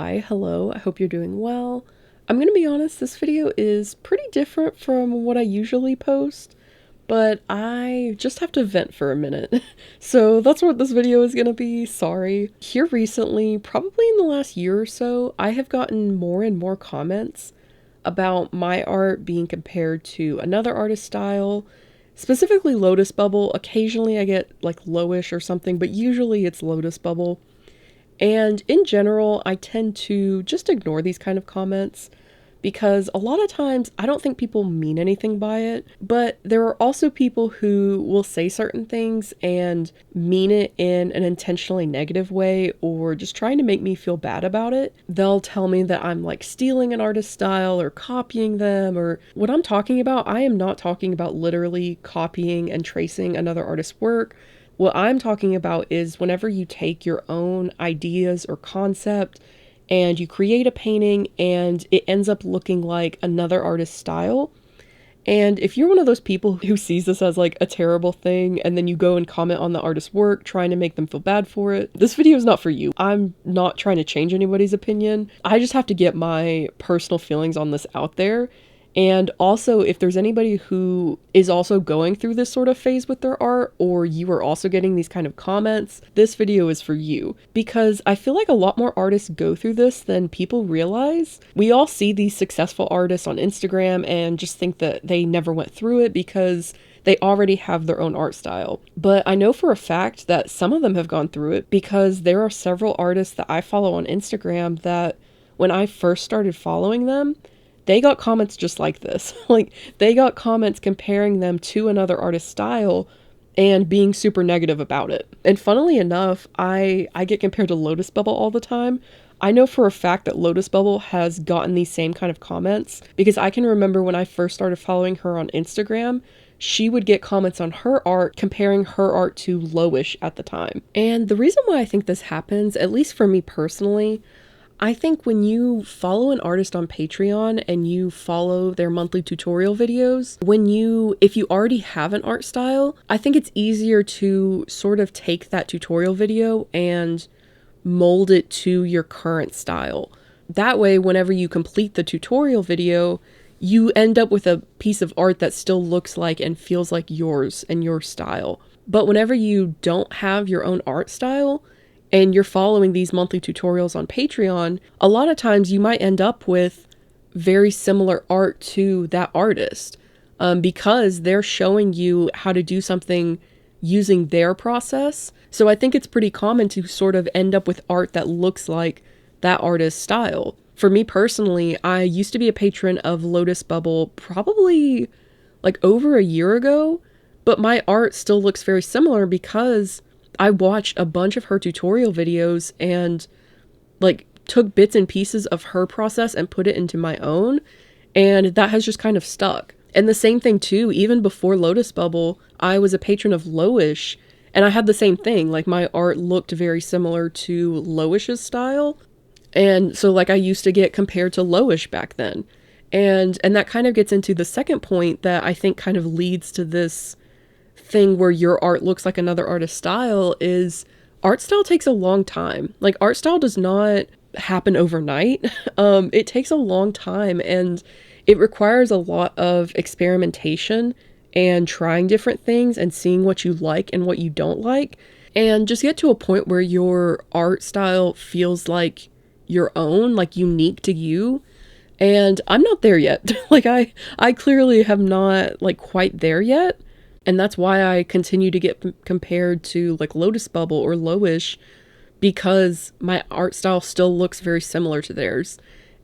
Hi, hello, I hope you're doing well. I'm gonna be honest, this video is pretty different from what I usually post, but I just have to vent for a minute. So that's what this video is gonna be, sorry. Here recently, probably in the last year or so, I have gotten more and more comments about my art being compared to another artist's style, specifically Lotus Bubble. Occasionally I get like Lowish or something, but usually it's Lotus Bubble. And in general, I tend to just ignore these kind of comments because a lot of times I don't think people mean anything by it, but there are also people who will say certain things and mean it in an intentionally negative way or just trying to make me feel bad about it. They'll tell me that I'm like stealing an artist's style or copying them, or what I'm talking about, I am not talking about literally copying and tracing another artist's work. What I'm talking about is whenever you take your own ideas or concept and you create a painting and it ends up looking like another artist's style. And if you're one of those people who sees this as like a terrible thing and then you go and comment on the artist's work trying to make them feel bad for it, this video is not for you. I'm not trying to change anybody's opinion. I just have to get my personal feelings on this out there. And also, if there's anybody who is also going through this sort of phase with their art, or you are also getting these kind of comments, this video is for you. Because I feel like a lot more artists go through this than people realize. We all see these successful artists on Instagram and just think that they never went through it because they already have their own art style. But I know for a fact that some of them have gone through it because there are several artists that I follow on Instagram that when I first started following them, they got comments just like this. Like, they got comments comparing them to another artist's style and being super negative about it. And funnily enough, I get compared to Lotus Bubble all the time. I know for a fact that Lotus Bubble has gotten these same kind of comments because I can remember when I first started following her on Instagram, she would get comments on her art comparing her art to Lowish at the time. And the reason why I think this happens, at least for me personally, I think when you follow an artist on Patreon and you follow their monthly tutorial videos, if you already have an art style, I think it's easier to sort of take that tutorial video and mold it to your current style. That way, whenever you complete the tutorial video, you end up with a piece of art that still looks like and feels like yours and your style. But whenever you don't have your own art style, and you're following these monthly tutorials on Patreon, a lot of times you might end up with very similar art to that artist because they're showing you how to do something using their process. So I think it's pretty common to sort of end up with art that looks like that artist's style. For me personally, I used to be a patron of Lotus Bubble probably like over a year ago, but my art still looks very similar because I watched a bunch of her tutorial videos and like took bits and pieces of her process and put it into my own, and that has just kind of stuck. And the same thing too, even before Lotus Bubble, I was a patron of Lowish and I had the same thing. Like, my art looked very similar to Lowish's style, and so like I used to get compared to Lowish back then. And that kind of gets into the second point that I think kind of leads to this thing where your art looks like another artist's style. Is art style takes a long time. Like, art style does not happen overnight. It takes a long time and it requires a lot of experimentation and trying different things and seeing what you like and what you don't like, and just get to a point where your art style feels like your own, like unique to you. And I'm not there yet. Like, I clearly have not like quite there yet. And that's why I continue to get compared to like Lotus Bubble or Lowish, because my art style still looks very similar to theirs.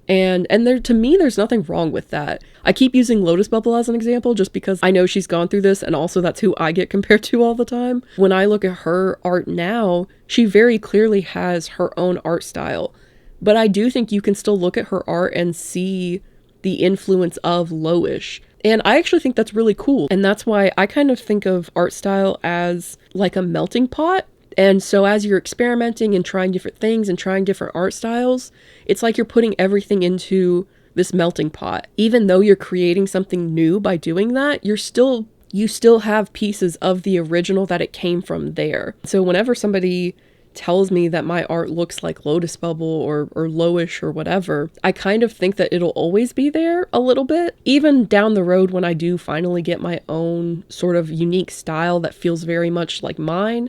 And there, to me, there's nothing wrong with that. I keep using Lotus Bubble as an example just because I know she's gone through this, and also that's who I get compared to all the time. When I look at her art now, she very clearly has her own art style. But I do think you can still look at her art and see the influence of Lowish. And I actually think that's really cool. And that's why I kind of think of art style as like a melting pot. And so as you're experimenting and trying different things and trying different art styles, it's like you're putting everything into this melting pot. Even though you're creating something new by doing that, you still have pieces of the original that it came from there. So whenever somebody tells me that my art looks like Lotus Bubble or lowish or whatever, I kind of think that it'll always be there a little bit. Even down the road when I do finally get my own sort of unique style that feels very much like mine,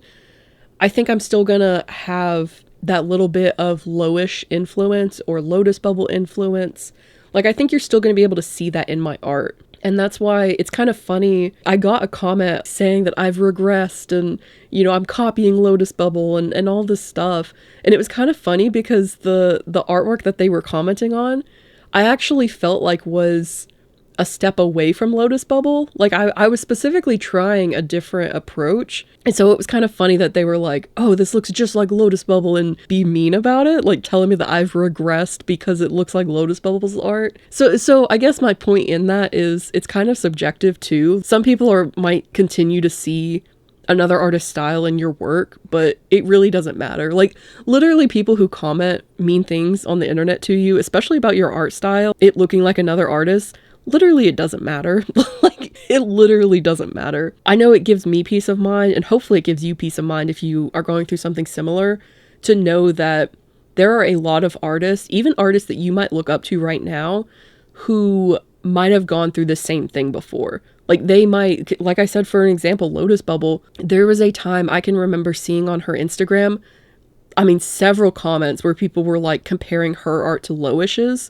I think I'm still gonna have that little bit of lowish influence or Lotus Bubble influence. Like, I think you're still gonna be able to see that in my art. And that's why it's kind of funny. I got a comment saying that I've regressed and, you know, I'm copying Lotus Bubble and all this stuff. And it was kind of funny because the artwork that they were commenting on, I actually felt like was a step away from Lotus Bubble. Like, I was specifically trying a different approach. And so it was kind of funny that they were like, oh, this looks just like Lotus Bubble, and be mean about it, like telling me that I've regressed because it looks like Lotus Bubble's art. So I guess my point in that is it's kind of subjective too. Some people might continue to see another artist's style in your work, but it really doesn't matter. Like, literally people who comment mean things on the internet to you, especially about your art style, it looking like another artist, literally it doesn't matter. Like, it literally doesn't matter. I know it gives me peace of mind, and hopefully it gives you peace of mind if you are going through something similar, to know that there are a lot of artists, even artists that you might look up to right now, who might have gone through the same thing before. Like, they might, like I said, for an example, Lotus Bubble, there was a time I can remember seeing on her Instagram, I mean, several comments where people were like comparing her art to Lowish's.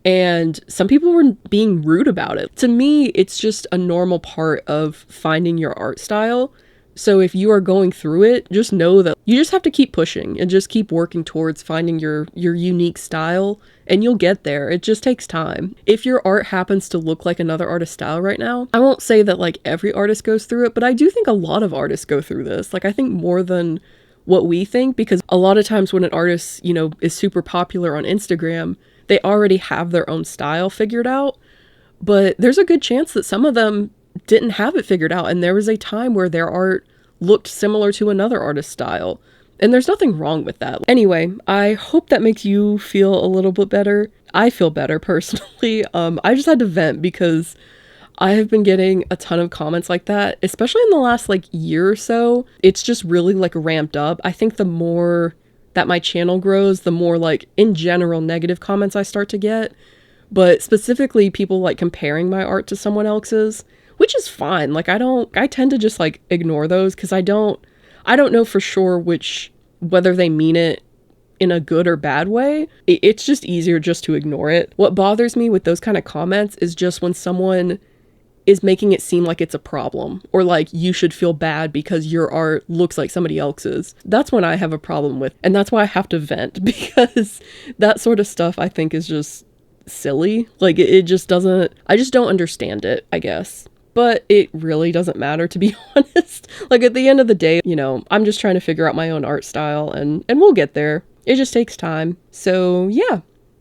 And some people were being rude about it. To me, it's just a normal part of finding your art style. So if you are going through it, just know that you just have to keep pushing and just keep working towards finding your unique style, and you'll get there. It just takes time. If your art happens to look like another artist's style right now, I won't say that like every artist goes through it, but I do think a lot of artists go through this. Like, I think more than what we think, because a lot of times when an artist, you know, is super popular on Instagram, they already have their own style figured out, but there's a good chance that some of them didn't have it figured out, and there was a time where their art looked similar to another artist's style, and there's nothing wrong with that. Anyway, I hope that makes you feel a little bit better. I feel better personally. I just had to vent because I have been getting a ton of comments like that, especially in the last like year or so. It's just really like ramped up. I think the more that my channel grows, the more like in general negative comments I start to get, but specifically people like comparing my art to someone else's, which is fine. Like, I tend to just like ignore those because I don't know for sure whether they mean it in a good or bad way. It's just easier just to ignore it. What bothers me with those kind of comments is just when someone is making it seem like it's a problem, or like you should feel bad because your art looks like somebody else's. That's when I have a problem with, and that's why I have to vent, because that sort of stuff I think is just silly. Like, it just doesn't, I just don't understand it, I guess. But it really doesn't matter, to be honest. Like, at the end of the day, you know, I'm just trying to figure out my own art style, and we'll get there. It just takes time. So yeah.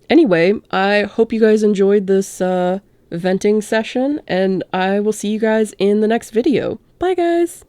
Anyway, I hope you guys enjoyed this venting session, and I will see you guys in the next video. Bye, guys!